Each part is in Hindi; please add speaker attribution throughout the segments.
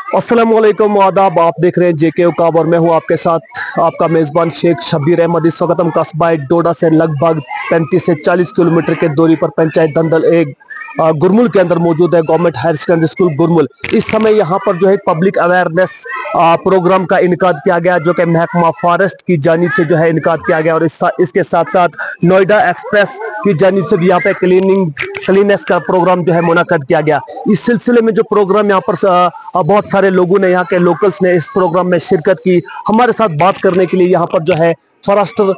Speaker 1: अस्सलामुअलैकुम आदाब। आप देख रहे हैं जेके उकाब और मैं हूं आपके साथ आपका मेज़बान शेख शब्बीर अहमद। इस वक्त हम कस्बा डोडा से लगभग 35 से 40 किलोमीटर के दूरी पर पंचायत दंदल एक गुरमुल के अंदर मौजूद है, गवर्नमेंट हायर सेकेंडरी स्कूल गुरमुल। इस समय यहाँ पर जो है पब्लिक अवेयरनेस प्रोग्राम का इनकाद किया गया, जो कि महकमा फॉरेस्ट की जानिब से जो है इनकाद किया गया, और इसके साथ साथ नोएडा एक्सप्रेस की जानिब से भी यहाँ पे क्लीनेस का प्रोग्राम जो है मुनक्कद किया गया। इस सिलसिले में जो प्रोग्राम यहाँ पर बहुत सारे लोगों ने, यहाँ के लोकल्स ने इस प्रोग्राम में शिरकत की। हमारे साथ बात करने के लिए यहाँ पर जो है फॉरेस्टर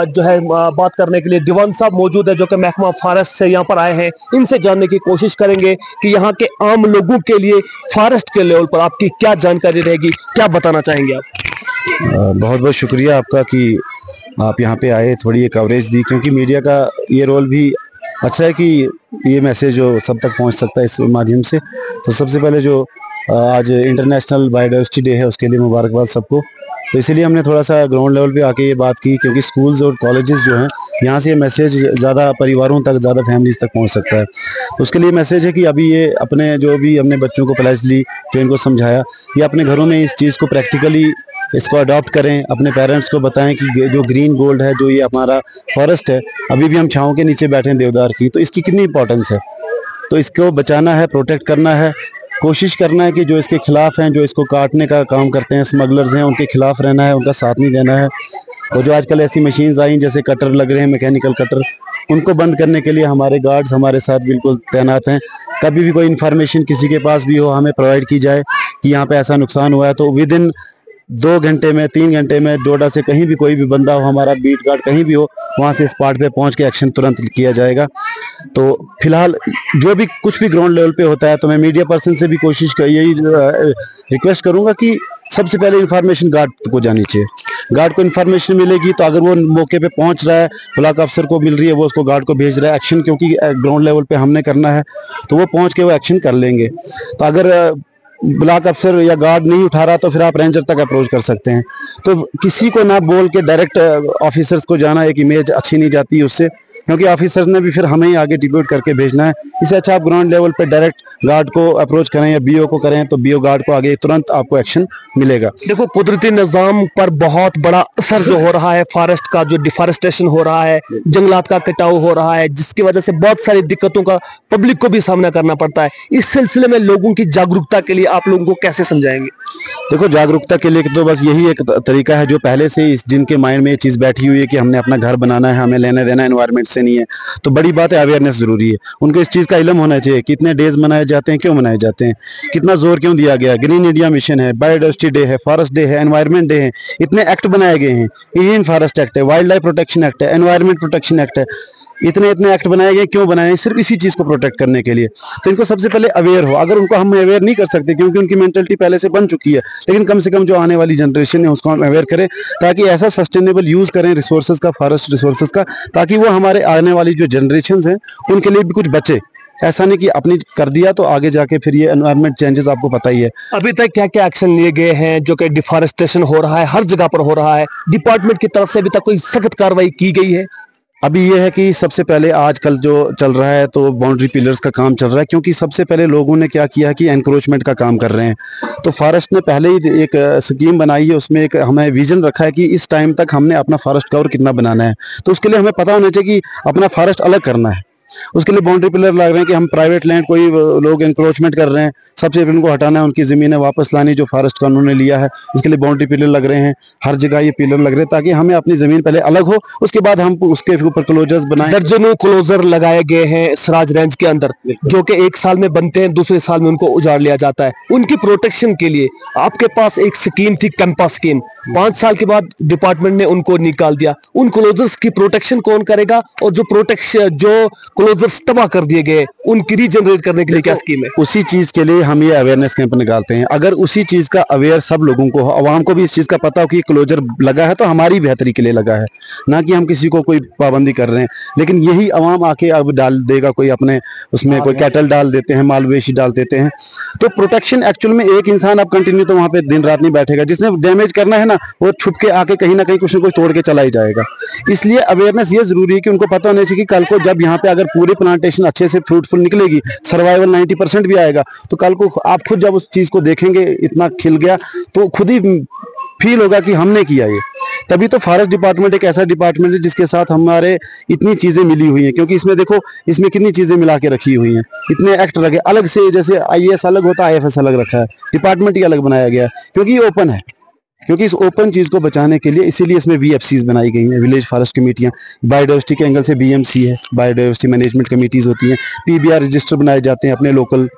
Speaker 1: जो है बात करने के लिए दीवान साहब मौजूद है, जो कि महकमा फॉरेस्ट से यहाँ पर आए हैं। इनसे जानने की कोशिश करेंगे कि यहाँ के आम लोगों के लिए फॉरेस्ट के लेवल पर आपकी क्या जानकारी रहेगी, क्या बताना चाहेंगे आप?
Speaker 2: बहुत बहुत शुक्रिया आपका कि आप यहाँ पे आए, थोड़ी ये कवरेज दी, क्योंकि मीडिया का ये रोल भी अच्छा है कि ये मैसेज जो सब तक पहुँच सकता है इस माध्यम से। तो सबसे पहले जो आज इंटरनेशनल बायोडाइवर्सिटी डे है, उसके लिए मुबारकबाद सबको। तो इसीलिए हमने थोड़ा सा ग्राउंड लेवल पे आके ये बात की, क्योंकि स्कूल्स और कॉलेजेस जो हैं, यहाँ से ये मैसेज ज़्यादा परिवारों तक, ज़्यादा फैमिलीज तक पहुँच सकता है। तो उसके लिए मैसेज है कि अभी ये अपने जो भी हमने बच्चों को प्लेज ली, जो इनको समझाया, ये अपने घरों में इस चीज़ को प्रैक्टिकली इसको अडॉप्ट करें, अपने पेरेंट्स को बताएं कि जो ग्रीन गोल्ड है, जो ये हमारा फॉरेस्ट है, अभी भी हम छाँव के नीचे बैठे हैं देवदार की, तो इसकी कितनी इंपॉर्टेंस है। तो इसको बचाना है, प्रोटेक्ट करना है, कोशिश करना है कि जो इसके खिलाफ हैं, जो इसको काटने का काम करते हैं, स्मगलर्स हैं, उनके खिलाफ रहना है, उनका साथ नहीं देना है। और जो आजकल ऐसी मशीन्स आई जैसे कटर लग रहे हैं, मैकेनिकल कटर, उनको बंद करने के लिए हमारे गार्ड्स हमारे साथ बिल्कुल तैनात हैं। कभी भी कोई इन्फॉर्मेशन किसी के पास भी हो, हमें प्रोवाइड की जाए कि यहाँ पे ऐसा नुकसान हुआ है, तो विद इन 2 घंटे में, 3 घंटे में डोडा से कहीं भी कोई भी बंदा हो, हमारा बीट गार्ड कहीं भी हो, वहाँ से स्पॉट पे पहुँच के एक्शन तुरंत किया जाएगा। तो फिलहाल जो भी कुछ भी ग्राउंड लेवल पे होता है, तो मैं मीडिया पर्सन से भी यही रिक्वेस्ट करूँगा कि सबसे पहले इन्फॉर्मेशन गार्ड को जानी चाहिए। गार्ड को इन्फॉर्मेशन मिलेगी तो अगर वो मौके पे पहुंच रहा है, ब्लॉक अफसर को मिल रही है, वो उसको गार्ड को भेज रहा है एक्शन, क्योंकि ग्राउंड लेवल पे हमने करना है, तो वो पहुंच के वो एक्शन कर लेंगे। तो अगर ब्लॉक अफसर या गार्ड नहीं उठा रहा, तो फिर आप रेंजर तक अप्रोच कर सकते हैं। तो किसी को ना बोल के डायरेक्ट ऑफिसर्स को जाना, एक इमेज अच्छी नहीं जाती है उससे, क्योंकि ऑफिसर्स ने भी फिर हमें ही आगे डिप्यूट करके भेजना है। इससे अच्छा आप ग्राउंड लेवल पे डायरेक्ट गार्ड को अप्रोच करें या बीओ को करें, तो बीओ गार्ड को आगे तुरंत आपको एक्शन मिलेगा।
Speaker 1: देखो, कुदरती निज़ाम पर बहुत बड़ा असर जो हो रहा है, फॉरेस्ट का जो डिफॉरेस्टेशन हो रहा है, जंगलात का कटाव हो रहा है, जिसकी वजह से बहुत सारी दिक्कतों का पब्लिक को भी सामना करना पड़ता है। इस सिलसिले में लोगों की जागरूकता के लिए आप लोगों को कैसे समझाएंगे?
Speaker 2: देखो, जागरूकता के लिए तो बस यही एक तरीका है, जो पहले से इस जिनके माइंड में ये चीज़ बैठी हुई है कि हमने अपना घर बनाना है, हमें लेना देना एनवायरनमेंट से नहीं है, तो बड़ी बात है अवेयरनेस जरूरी है। उनको इस चीज़ का इल्म होना चाहिए, कितने डेज मनाए जाते हैं, क्यों मनाए जाते हैं, कितना जोर क्यों दिया गया। ग्रीन इंडिया मिशन है, बायोडाइवर्सिटी डे है, फॉरेस्ट डे है, एनवायरनमेंट डे है, इतने एक्ट बनाए गए हैं। इंडियन फॉरेस्ट एक्ट है, वाइल्ड लाइफ प्रोटेक्शन एक्ट है, एनवायरनमेंट प्रोटेक्शन एक्ट है, इतने एक्ट बनाए गए। क्यों बनाए? सिर्फ इसी चीज़ को प्रोटेक्ट करने के लिए। तो इनको सबसे पहले अवेयर हो। अगर उनको हम अवेयर नहीं कर सकते, क्योंकि उनकी मेंटलिटी पहले से बन चुकी है, लेकिन कम से कम जो आने वाली जनरेशन है उसको हम अवेयर करें, ताकि ऐसा सस्टेनेबल यूज़ करें रिसोर्सेज का, फॉरेस्ट रिसोर्सेज का, ताकि वो हमारे आने वाली जो जनरेशन हैं उनके लिए भी कुछ बचे। ऐसा नहीं कि अपनी कर दिया तो आगे जाके फिर ये एनवायरनमेंट चेंजेस आपको पता ही है।
Speaker 1: अभी तक क्या क्या एक्शन लिए गए हैं? जो कि डिफॉरेस्टेशन हो रहा है, हर जगह पर हो रहा है, डिपार्टमेंट की तरफ से अभी तक कोई सख्त कार्रवाई की गई है?
Speaker 2: अभी ये है कि सबसे पहले आजकल जो चल रहा है, तो बाउंड्री पिलर्स का काम चल रहा है, क्योंकि सबसे पहले लोगों ने क्या किया कि एनक्रोचमेंट का काम कर रहे हैं। तो फॉरेस्ट ने पहले ही एक स्कीम बनाई है, उसमें एक हमें विजन रखा है कि इस टाइम तक हमने अपना फॉरेस्ट कवर कितना बनाना है। तो उसके लिए हमें पता होना चाहिए कि अपना फॉरेस्ट अलग करना है। उसके लिए बाउंड्री पिलर लग रहे हैं कि हम प्राइवेट लैंड, कोई लोग इंक्रोचमेंट कर रहे हैं, सबसे पहले उनको हटाना है, उनकी ज़मीनें वापस लानी जो फॉरेस्ट का उन्होंने लिया है। इसके लिए बाउंड्री पिलर लग रहे हैं, हर जगह ये पिलर लग रहे हैं, ताकि हमें अपनी ज़मीन पहले अलग हो, उसके बाद हम उसके ऊपर क्लोजर्स बनाएं।
Speaker 1: दर्जनों क्लोजर लगाए गए हैं सराज रेंज के अंदर, जो कि एक साल में बनते हैं, दूसरे साल में उनको उजाड़ लिया जाता है। उनकी प्रोटेक्शन के लिए आपके पास एक स्कीम थी, कैंपा स्कीम। 5 साल के बाद डिपार्टमेंट ने उनको निकाल दिया। उन क्लोजर्स की प्रोटेक्शन कौन करेगा? और जो क्लोजर्स तबाह कर दिए गए, उनकी रीजनरेट करने के लिए क्या स्कीम है?
Speaker 2: उसी चीज के लिए हम ये अवेयरनेस कैंप निकालते हैं। अगर उसी चीज का अवेयर सब लोगों को हो, आवाम को भी इस चीज का पता हो कि क्लोजर लगा है तो हमारी बेहतरी के लिए लगा है, ना कि हम किसी को कोई पाबंदी कर रहे हैं। लेकिन यही आवाम आके अब डाल देगा, कोई अपने उसमें कोई कैटल डाल देते हैं, माल मवेशी डाल देते हैं। तो प्रोटेक्शन एक्चुअल में एक इंसान अब कंटिन्यू तो वहाँ पे दिन रात नहीं बैठेगा, जिसने डैमेज करना है ना, वो छुप के आके कहीं ना कहीं कुछ ना कुछ तोड़ के चला ही जाएगा। इसलिए अवेयरनेस ये जरूरी है कि उनको पता होना चाहिए कि कल को जब यहाँ पे अगर पूरी प्लांटेशन अच्छे से फ्रूटफुल निकलेगी, सर्वाइवल 90% भी आएगा, तो कल को आप खुद जब उस चीज को देखेंगे इतना खिल गया तो खुद ही फील होगा कि हमने किया ये। तभी तो फॉरेस्ट डिपार्टमेंट एक ऐसा डिपार्टमेंट है जिसके साथ हमारे इतनी चीजें मिली हुई हैं, क्योंकि इसमें देखो इसमें कितनी चीजें मिला के रखी हुई हैं, इतने एक्ट रखे अलग से, जैसे IAS अलग होता है IFS अलग रखा है, डिपार्टमेंट ही अलग बनाया गया है, क्योंकि ये ओपन है। क्योंकि इस ओपन चीज को बचाने के लिए इसीलिए इसमें VFCs बनाई गई हैं, विलेज फॉरेस्ट कमेटियां। बायोडाइवर्सिटी के एंगल से BMC है, बायोडाइवर्सिटी मैनेजमेंट कमेटीज होती हैं, PBR रजिस्टर बनाए जाते हैं अपने लोकल,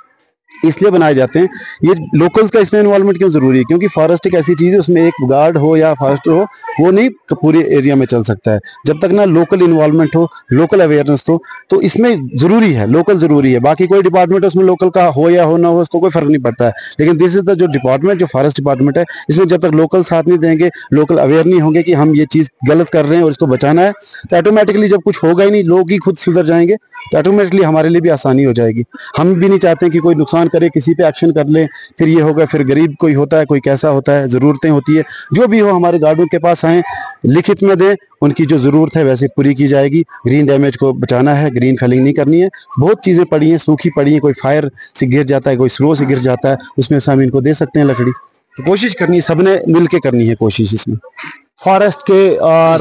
Speaker 2: इसलिए बनाए जाते हैं। ये लोकल्स का इसमें इन्वॉल्वमेंट क्यों जरूरी है? क्योंकि फॉरेस्ट एक ऐसी चीज है उसमें एक गार्ड हो या फॉरेस्टर हो वो नहीं पूरे एरिया में चल सकता है, जब तक ना लोकल इन्वॉल्वमेंट हो, लोकल अवेयरनेस हो, तो इसमें जरूरी है, लोकल जरूरी है। बाकी कोई डिपार्टमेंट उसमें लोकल का हो या हो ना हो उसको कोई फर्क नहीं पड़ता है, लेकिन दिस इज द जो डिपार्टमेंट, जो फॉरेस्ट डिपार्टमेंट है, इसमें जब तक लोकल साथ नहीं देंगे, लोकल अवेयर नहीं होंगे कि हम ये चीज गलत कर रहे हैं और इसको बचाना है, तो ऑटोमेटिकली जब कुछ होगा ही नहीं, लोग ही खुद सुधर जाएंगे, तो ऑटोमेटिकली हमारे लिए भी आसानी हो जाएगी। हम भी नहीं चाहते कि कोई नुकसान करे, किसी पे एक्शन कर ले, फिर ये होगा, फिर गरीब कोई होता है, कोई कैसा होता है, ज़रूरतें होती है, जो भी हो हमारे गार्डों के पास आएँ, लिखित में दें, उनकी जो ज़रूरत है वैसे पूरी की जाएगी। ग्रीन डैमेज को बचाना है, ग्रीन फेलिंग नहीं करनी है। बहुत चीज़ें पड़ी हैं, सूखी पड़ी हैं, कोई फायर से गिर जाता है, कोई स्लो से गिर जाता है, उसमें से हम इनको दे सकते हैं लकड़ी। तो कोशिश करनी है, सबने मिल के करनी है कोशिश इसमें।
Speaker 1: फॉरेस्ट के और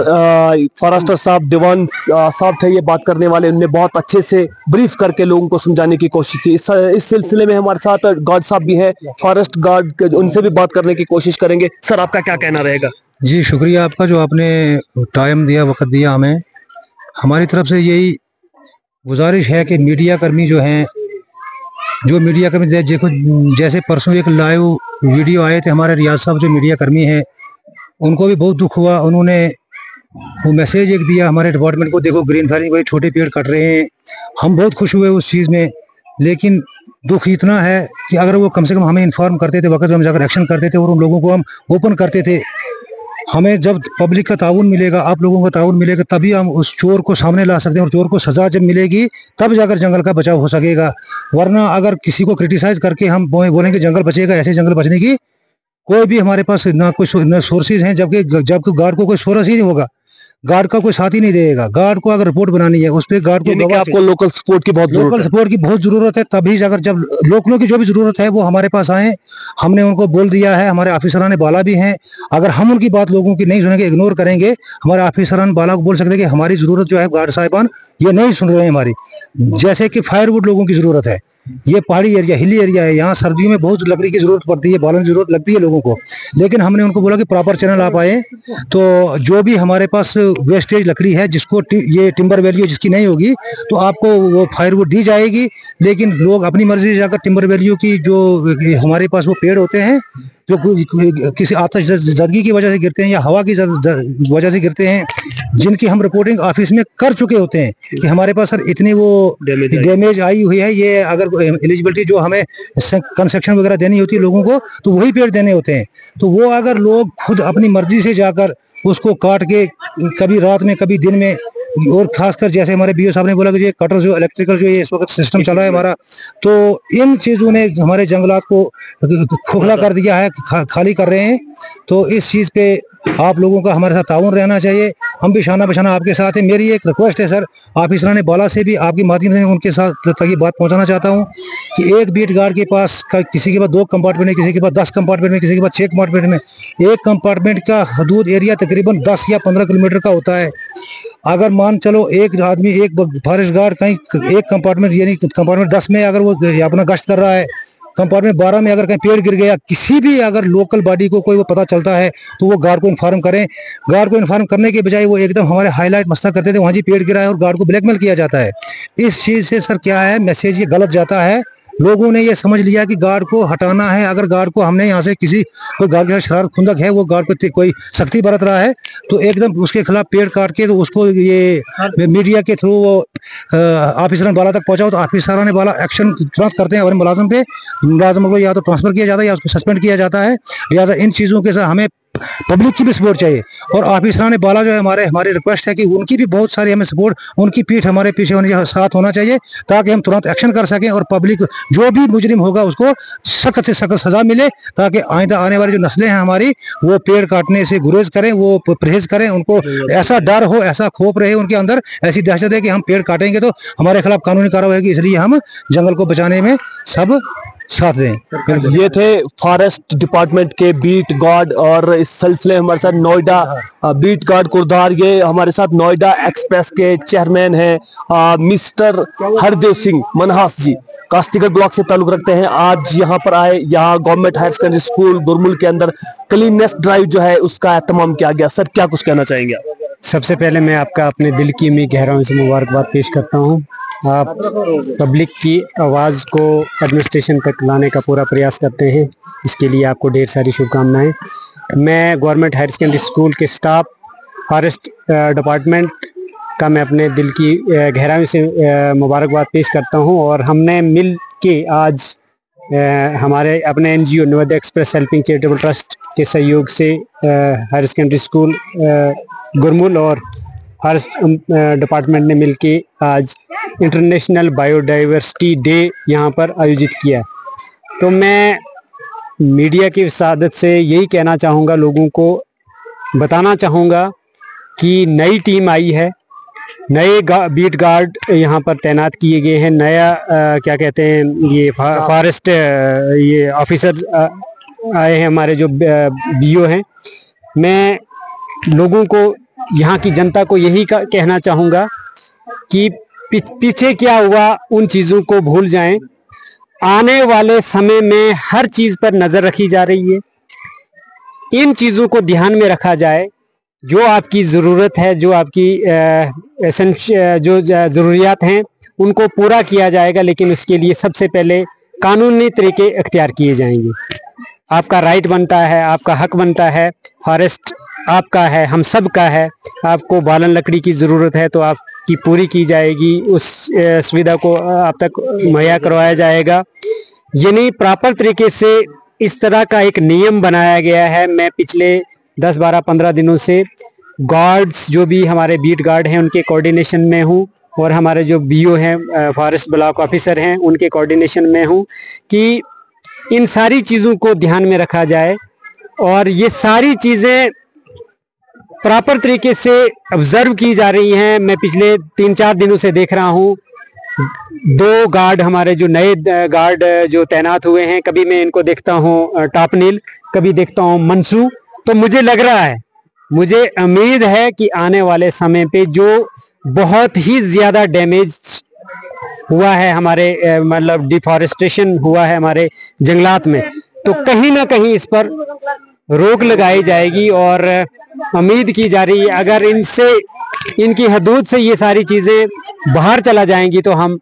Speaker 1: फॉरेस्टर साहब, दीवान साहब थे ये बात करने वाले, उनने बहुत अच्छे से ब्रीफ करके लोगों को समझाने की कोशिश की। इस सिलसिले में हमारे साथ गार्ड साहब भी हैं, फॉरेस्ट गार्ड, उनसे भी बात करने की कोशिश करेंगे। सर, आपका क्या कहना रहेगा?
Speaker 3: जी शुक्रिया आपका, जो आपने टाइम दिया, वक्त दिया हमें। हमारी तरफ से यही गुजारिश है कि मीडिया कर्मी जो हैं, जो मीडिया कर्मी देखो, जैसे परसों एक लाइव वीडियो आए थे हमारे रियाज साहब जो मीडिया कर्मी हैं, उनको भी बहुत दुख हुआ। उन्होंने वो मैसेज एक दिया हमारे डिपार्टमेंट को, देखो ग्रीन फेलिंग कोई छोटे पेड़ कट रहे हैं। हम बहुत खुश हुए उस चीज़ में, लेकिन दुख इतना है कि अगर वो कम से कम हमें इन्फॉर्म करते थे, वक्त में हम जाकर एक्शन करते थे और उन लोगों को हम ओपन करते थे। हमें जब पब्लिक का ताउन मिलेगा, आप लोगों का ताउन मिलेगा, तभी हम उस चोर को सामने ला सकते हैं, और चोर को सजा जब मिलेगी तब जाकर जंगल का बचाव हो सकेगा। वरना अगर किसी को क्रिटिसाइज करके हम बोलेंगे जंगल बचेगा, ऐसे जंगल बचने की कोई भी हमारे पास ना कोई ना सोर्सेज हैं, जबकि गार्ड को कोई सोर्स ही नहीं होगा, गार्ड का कोई साथ ही नहीं देगा। गार्ड को अगर रिपोर्ट बनानी है उस पर गार्ड को
Speaker 1: आपको लोकल सपोर्ट की बहुत
Speaker 3: जरूरत है। तभी अगर जब लोकलों की जो भी जरूरत है वो हमारे पास आए, हमने उनको बोल दिया है, हमारे ऑफिसरान बाला भी हैं। अगर हम उनकी बात लोगों की नहीं सुनेंगे, इग्नोर करेंगे, हमारे ऑफिसरान बाला को बोल सकते हैं कि हमारी जरूरत जो है गार्ड साहिबान ये नहीं सुन रहे हैं हमारी। जैसे कि फायरवुड लोगों की जरूरत है, ये पहाड़ी एरिया, हिली एरिया है, यहाँ सर्दियों में बहुत लकड़ी की जरूरत पड़ती है, बालन की जरूरत लगती है लोगों को। लेकिन हमने उनको बोला कि प्रॉपर चैनल आप आए, तो जो भी हमारे पास वेस्टेज लकड़ी है, जिसको ये टिम्बर वैल्यू जिसकी नहीं होगी, तो आपको वो फायरवुड दी जाएगी। लेकिन लोग अपनी मर्जी से जाकर टिम्बर वैल्यू की जो हमारे पास वो पेड़ होते हैं जो किसी आतिशज़दगी की वजह से गिरते हैं या हवा की वजह से गिरते हैं, जिनकी हम रिपोर्टिंग ऑफिस में कर चुके होते हैं कि हमारे पास सर इतनी वो डैमेज आई हुई है, ये अगर एलिजिबिलिटी जो हमें कंस्ट्रक्शन वगैरह देनी होती है लोगों को, तो वही पेड़ देने होते हैं। तो वो अगर लोग खुद अपनी मर्जी से जाकर उसको काट के कभी रात में कभी दिन में, और खासकर जैसे हमारे BO साहब ने बोला कि ये कटर जो इलेक्ट्रिकल जो ये इस वक्त सिस्टम चला है हमारा, तो इन चीज़ों ने हमारे जंगलात को खोखला कर दिया है, खाली कर रहे हैं। तो इस चीज़ पे आप लोगों का हमारे साथ ताउन रहना चाहिए। हम भी शाना बशाना आपके साथ है। मेरी एक रिक्वेस्ट है सर, ऑफिसरान बाला से भी आपके माध्यम से उनके साथ तक ये बात पहुंचाना चाहता हूं कि एक बीट गार्ड के पास किसी के पास 2 कंपार्टमेंट है, किसी के पास 10 कंपार्टमेंट में, किसी के पास 6 कंपार्टमेंट में। एक कंपार्टमेंट का हदूद एरिया तकरीबन 10 या 15 किलोमीटर का होता है। अगर मान चलो एक आदमी, एक फॉरेस्ट गार्ड कहीं एक कंपार्टमेंट यानी कंपार्टमेंट 10 में अगर वो अपना गश्त कर रहा है, कंपार्टमेंट 12 में अगर कहीं पेड़ गिर गया, किसी भी अगर लोकल बॉडी को कोई वो पता चलता है तो वो गार्ड को इन्फॉर्म करें। गार्ड को इन्फॉर्म करने के बजाय वो एकदम हमारे हाईलाइट मसला करते थे, वहाँ जी पेड़ गिरा है, और गार्ड को ब्लैकमेल किया जाता है। इस चीज़ से सर क्या है, मैसेज ये गलत जाता है। लोगों ने ये समझ लिया कि गार्ड को हटाना है। अगर गार्ड को हमने यहाँ से कोई गार्ड के शरारत खुंदक है, वो गार्ड पे कोई सख्ती बरत रहा है, तो एकदम उसके खिलाफ पेड़ काट के तो उसको ये मीडिया के थ्रू वो ऑफिसरान बाला तक पहुंचाओ, तो ऑफिसरान बाला एक्शन तुरंत करते हैं और मुलाजिम पे, मुलाजिम को या तो ट्रांसफर किया जाता है या उसको सस्पेंड किया जाता है। लिहाजा इन चीज़ों के साथ हमें पब्लिक की भी सपोर्ट चाहिए। और ऑफिसरान बाला जो है हमारी रिक्वेस्ट है कि उनकी भी बहुत सारी हमें सपोर्ट, उनकी पीठ हमारे पीछे होने साथ होना चाहिए, ताकि हम तुरंत एक्शन कर सकें और पब्लिक जो भी मुजरिम होगा उसको सख्त से सख्त सजा मिले, ताकि आइंदा आने वाली जो नस्लें हैं हमारी वो पेड़ काटने से गुरेज करें, वो परहेज करें, उनको ऐसा डर हो, ऐसा खौफ रहे उनके अंदर, ऐसी दहशत है कि हम पेड़ काटेंगे तो हमारे खिलाफ कानूनी कार्रवाई होगी, इसलिए हम जंगल को बचाने में सब साथ दें।
Speaker 1: ये थे फॉरेस्ट डिपार्टमेंट के बीट गार्ड, और इस सिलसिले में हमारे साथ नोएडा बीट गार्ड कुरदार, ये हमारे साथ नोएडा एक्सप्रेस के चेयरमैन हैं मिस्टर हरदेव सिंह मनहास जी, कास्तीगढ़ ब्लॉक से ताल्लुक रखते हैं। आज यहाँ पर आए, यहाँ गवर्नमेंट हायर सेकेंडरी स्कूल गुरमुल के अंदर क्लीननेस ड्राइव जो है उसका एहतमाम किया गया। सर, क्या कुछ कहना चाहेंगे आप?
Speaker 4: सबसे पहले मैं आपका अपने दिल की मैं गहराइयों से मुबारकबाद पेश करता हूँ। आप पब्लिक की आवाज़ को एडमिनिस्ट्रेशन तक लाने का पूरा प्रयास करते हैं, इसके लिए आपको ढेर सारी शुभकामनाएं। मैं गवर्नमेंट हायर सेकेंडरी स्कूल के स्टाफ, फॉरेस्ट डिपार्टमेंट का मैं अपने दिल की गहराइयों से मुबारकबाद पेश करता हूं। और हमने मिल के आज हमारे अपने NGO Navodaya express helping charitable trust के सहयोग से हायर सेकेंडरी स्कूल गुरमुल और फॉरेस्ट डिपार्टमेंट ने मिलके आज इंटरनेशनल बायोडाइवर्सिटी डे यहाँ पर आयोजित किया। तो मैं मीडिया की विसादत से यही कहना चाहूँगा, लोगों को बताना चाहूँगा कि नई टीम आई है, नए बीट गार्ड यहाँ पर तैनात किए गए हैं, नया क्या कहते हैं ये फॉरेस्ट ये ऑफिसर आए हैं, हमारे जो BO हैं। मैं लोगों को, यहाँ की जनता को यही कहना चाहूँगा कि पीछे क्या हुआ उन चीज़ों को भूल जाएं। आने वाले समय में हर चीज़ पर नज़र रखी जा रही है, इन चीज़ों को ध्यान में रखा जाए। जो आपकी ज़रूरत है, जो आपकी जो ज़रूरियात हैं उनको पूरा किया जाएगा, लेकिन उसके लिए सबसे पहले कानूनी तरीके इख्तियार किए जाएंगे। आपका राइट बनता है, आपका हक बनता है, फॉरेस्ट आपका है, हम सब का है। आपको बालन लकड़ी की ज़रूरत है तो आपकी पूरी की जाएगी, उस सुविधा को आप तक मुहैया करवाया जाएगा। यानी प्रॉपर तरीके से इस तरह का एक नियम बनाया गया है। मैं पिछले 10, 12, 15 दिनों से गार्ड्स जो भी हमारे बीट गार्ड हैं उनके कोऑर्डिनेशन में हूँ, और हमारे जो BO हैं फॉरेस्ट ब्लॉक ऑफिसर हैं उनके कोऑर्डिनेशन में हूँ कि इन सारी चीज़ों को ध्यान में रखा जाए और ये सारी चीज़ें प्रॉपर तरीके से ऑब्जर्व की जा रही हैं। मैं पिछले 3-4 दिनों से देख रहा हूँ 2 गार्ड हमारे जो नए गार्ड जो तैनात हुए हैं, कभी मैं इनको देखता हूँ टॉपनील, कभी देखता हूँ मनसू। तो मुझे लग रहा है, मुझे उम्मीद है कि आने वाले समय पे जो बहुत ही ज़्यादा डैमेज हुआ है हमारे मतलब डिफॉरेस्टेशन हुआ है हमारे जंगलात में, तो कहीं ना कहीं इस पर रोक लगाई जाएगी। और उम्मीद की जा रही है अगर इनकी हदूद से ये सारी चीज़ें बाहर चला जाएंगी तो हम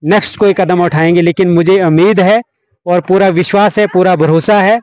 Speaker 4: नेक्स्ट कोई कदम उठाएंगे। लेकिन मुझे उम्मीद है और पूरा विश्वास है, पूरा भरोसा है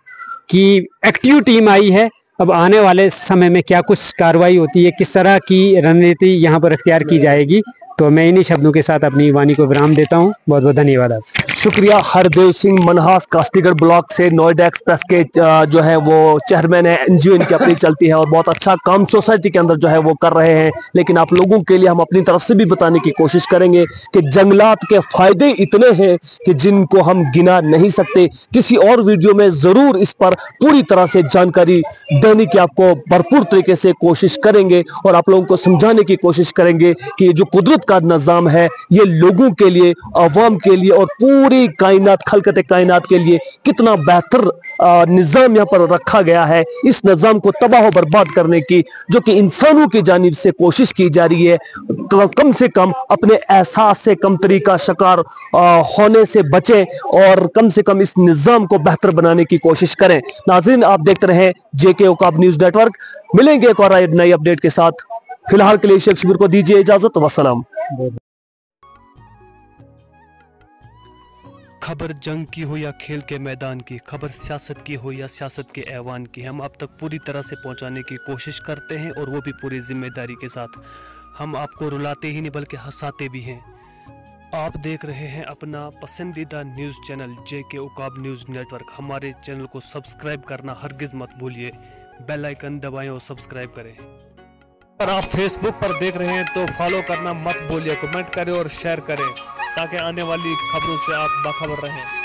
Speaker 4: कि एक्टिव टीम आई है। अब आने वाले समय में क्या कुछ कार्रवाई होती है, किस तरह की रणनीति यहाँ पर अख्तियार की जाएगी, तो मैं इन्हीं शब्दों के साथ अपनी वाणी को विराम देता हूँ। बहुत बहुत धन्यवाद।
Speaker 1: शुक्रिया। हरदेव सिंह मनहास कास्तीगढ़ ब्लॉक से नोएडा एक्सप्रेस के जो है वो चेयरमैन है। NGO इनकी अपनी चलती है और बहुत अच्छा काम सोसाइटी के अंदर जो है वो कर रहे हैं। लेकिन आप लोगों के लिए हम अपनी तरफ से भी बताने की कोशिश करेंगे कि जंगलात के फायदे इतने हैं कि जिनको हम गिना नहीं सकते। किसी और वीडियो में जरूर इस पर पूरी तरह से जानकारी देने की आपको भरपूर तरीके से कोशिश करेंगे और आप लोगों को समझाने की कोशिश करेंगे कि ये जो कुदरत का निज़ाम है ये लोगों के लिए, अवाम के लिए और पूरी कायनात, खलकत कायनात के लिए कितना बेहतर निज़ाम यहाँ पर रखा गया है। इस निज़ाम को तबाह और बर्बाद करने की जो कि इंसानों की जानिब से कोशिश की जा रही है, कम से कम अपने एहसास से कमतरी का शिकार होने से बचें और कम से कम इस निज़ाम को बेहतर बनाने की कोशिश करें। नाज़रीन, आप देखते रहें JK उकाब न्यूज़ नेटवर्क। मिलेंगे एक और नई अपडेट के साथ। फिलहाल के लिए शेख शबीर को दीजिए इजाजत। वस्सलाम।
Speaker 5: खबर जंग की हो या खेल के मैदान की, खबर सियासत की हो या सियासत के ऐवान की, हम आप तक पूरी तरह से पहुंचाने की कोशिश करते हैं और वो भी पूरी जिम्मेदारी के साथ। हम आपको रुलाते ही नहीं बल्कि हंसाते भी हैं। आप देख रहे हैं अपना पसंदीदा news channel JK Uqaab news network. हमारे चैनल को सब्सक्राइब करना हरगिज़ मत भूलिए। बेल आइकन दबाएं और सब्सक्राइब करें। अगर आप फेसबुक पर देख रहे हैं तो फॉलो करना मत भूलिए, कमेंट करें और शेयर करें ताकि आने वाली खबरों से आप बाखबर रहें।